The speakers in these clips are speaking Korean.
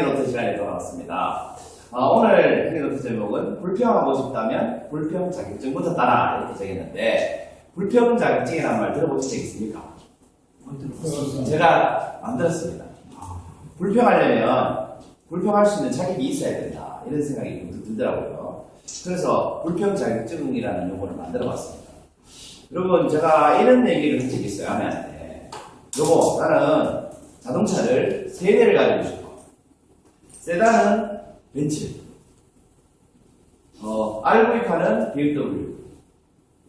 행위노트 시간에 돌아왔습니다. 오늘 행위노트 제목은 불평하고 싶다면 불평 자격증부터 따라 이렇게 정했는데 불평 자격증이라는 말 들어보신 적 있습니까? 제가 만들었습니다. 불평하려면 불평할 수 있는 자격이 있어야 된다 이런 생각이 좀 들더라고요. 그래서 불평 자격증이라는 용어를 만들어 봤습니다. 여러분 제가 이런 얘기를 한 적이 있어요. 아내한테 여보 나는 자동차를 3대를 가지고 싶어. 세단은 벤츠, RV4는 BMW,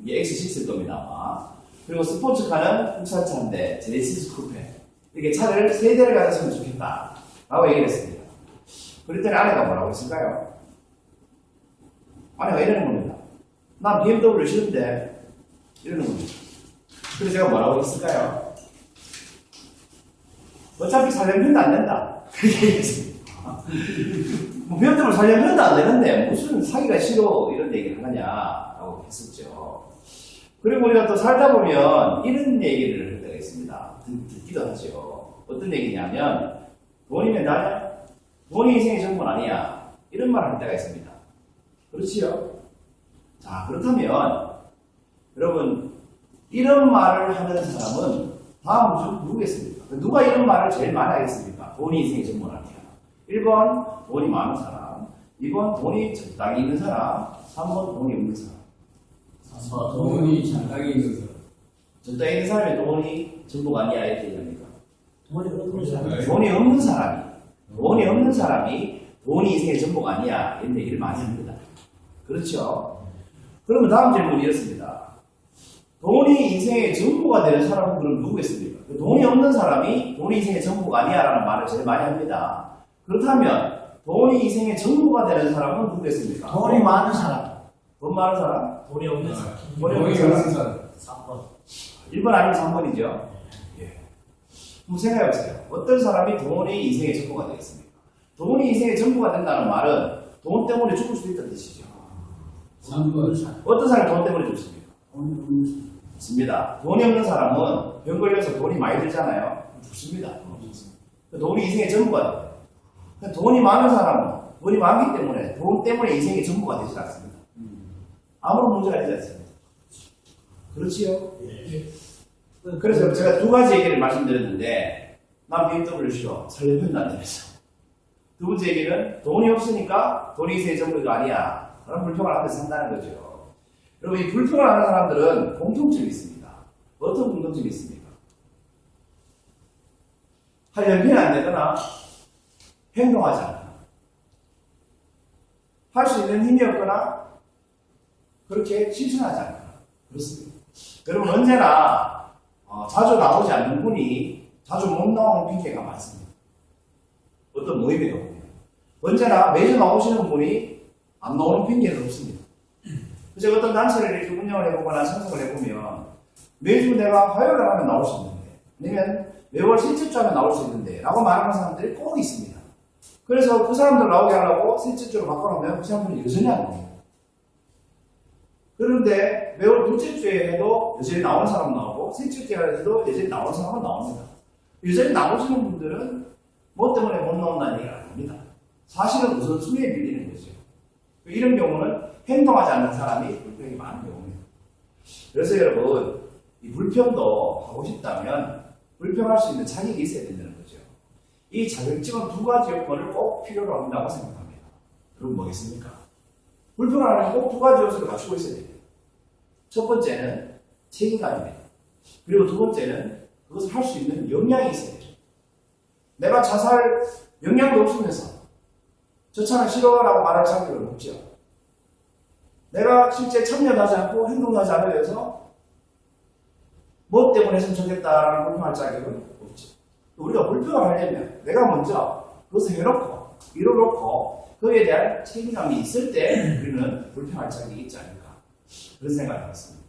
이게 X6일 겁니다 아마. 그리고 스포츠카는 국산차인데 제네시스 쿠페. 이렇게 차를 3대를 가졌으면 좋겠다 라고 얘기를 했습니다. 그랬더니 아내가 뭐라고 했을까요? 아내가 이러는 겁니다. 난 BMW 싫은데 이러는 겁니다. 그래서 제가 뭐라고 했을까요? 어차피 살려면 편도 안 된다. 그렇게 얘기했습니다. 뭐 BMW 살려면 편도 안 되는데 무슨 사기가 싫어 이런 얘기를 하냐라고 했었죠. 그리고 우리가 또 살다 보면 이런 얘기를 할 때가 있습니다. 듣기도 하죠. 어떤 얘기냐면 돈이면 나냐? 돈이 인생의 전부는 아니야. 이런 말을 할 때가 있습니다. 그렇지요? 자 그렇다면 여러분 이런 말을 하는 사람은 다음 중 누구겠습니까? 누가 이런 말을 제일 많이 하겠습니까? 돈이 인생의 전부는 아니야. 1번 돈이 많은 사람, 2번 돈이 적당히 있는 사람, 3번 돈이 없는 사람. 돈이 적당히 있는 사람. 적당히 있는 사람이 돈이 전부가 아니야 이렇게 얘기합니까? 돈이 없는 사람. 돈이 없는 사람이 돈이 인생의 전부가 아니야 이런 얘기를 많이 합니다. 그렇죠? 그러면 다음 질문이 이렇습니다. 돈이 인생의 전부가 되는 사람은 그럼 누구겠습니까? 돈이 없는 사람이 돈이 인생의 전부가 아니야 라는 말을 제일 많이 합니다. 그렇다면 돈이 인생의 전부가 되는 사람은 누구겠습니까? 돈이 많은 사람. 돈 많은 사람? 돈이 없는 사람. 돈이 없는 사람? 3번. 1번 아니면 3번이죠? 예. 한번 생각해보세요. 어떤 사람이 돈이 인생의 전부가 되겠습니까? 돈이 인생의 전부가 된다는 말은 돈 때문에 죽을 수도 있다는 뜻이죠. 3번. 어떤 사람이 돈 때문에 죽습니까? 돈이 없는 사람. 맞습니다. 돈이 없는 사람은 병 걸려서 돈이 많이 들잖아요. 죽습니다. 돈이 인생의 전부가 돼요. 돈이 많은 사람은 돈이 많기 때문에 돈 때문에 인생의 전부가 되지 않습니다. 아무런 문제가 되지 않습니다. 그렇지요? 예. 그래서 제가 두 가지 얘기를 말씀드렸는데 난 BMW 싫어. 살려면 편도 안 되면서. 두 번째 얘기는 돈이 없으니까 돈이 인생의 전부가 아니야. 그런 불평을 하면서 산다는 거죠. 여러분 이 불평을 하는 사람들은 공통점이 있습니다. 어떤 공통점이 있습니까? 하려면 편이 안 되거나 행동하지 않거나 할 수 있는 힘이 없거나 그렇게 실천하지 않거나 그렇습니다. 여러분 언제나 자주 나오지 않는 분이 자주 못 나오는 핑계가 많습니다. 어떤 모임에 가보면 언제나 매주 나오시는 분이 안 나오는 핑계는 없습니다. 제가 어떤 단체를 이렇게 운영을 해보거나 참석을 해보면 매주 내가 화요일에 하면 나올 수 있는데 아니면 매월 셋째 주 하면 나올 수 있는데 라고 말하는 사람들이 꼭 있습니다. 그래서 그 사람들 나오게 하려고 셋째 주로 바꿔놓으면 그 사람들은 여전히 안 나옵니다. 그런데 매월 둘째 주에 해도 여전히 나오는 사람은 나오고 셋째 주에 해도 여전히 나오는 사람은 나옵니다. 여전히 나오시는 분들은 뭐 때문에 못 나온다는 얘기를 안 합니다. 사실은 우선순위에 밀리는 거죠. 이런 경우는 행동하지 않는 사람이 불평이 많은 경우입니다. 그래서 여러분 이 불평도 하고 싶다면 불평할 수 있는 자격이 있어야 된다는 거죠. 이 자격증은 두 가지 요건을 꼭 필요로 한다고 생각합니다. 그럼 뭐겠습니까? 불평을 하려면 꼭 두 가지 요소를 갖추고 있어야 됩니다. 첫 번째는 책임감입니다. 그리고 두 번째는 그것을 할 수 있는 역량이 있어야 돼요. 내가 자살 역량도 없으면서 저 차는 싫어라고 말할 자격은 없죠. 내가 실제 참여도 하지 않고 행동도 하지 않으려 해서 뭐 때문에 했으면 좋겠다라는 불평할 자격은 없죠. 우리가 불평을 하려면 내가 먼저 그것을 해놓고 이뤄놓고 그에 대한 책임감이 있을 때 우리는 불평할 자격이 있지 않을까 그런 생각을 해봤습니다.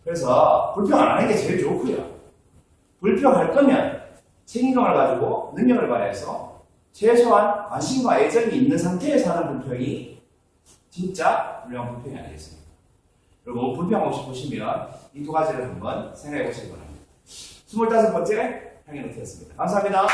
그래서 불평 안 하는 게 제일 좋고요. 불평할 거면 책임감을 가지고 능력을 발휘해서 최소한 관심과 애정이 있는 상태에서 하는 불평이 진짜 훌륭한 불평이 아니겠습니까? 여러분 불평하고 싶으시면 이 두 가지를 한번 생각해 보시기 바랍니다. 25번째 행위노트였습니다. 감사합니다.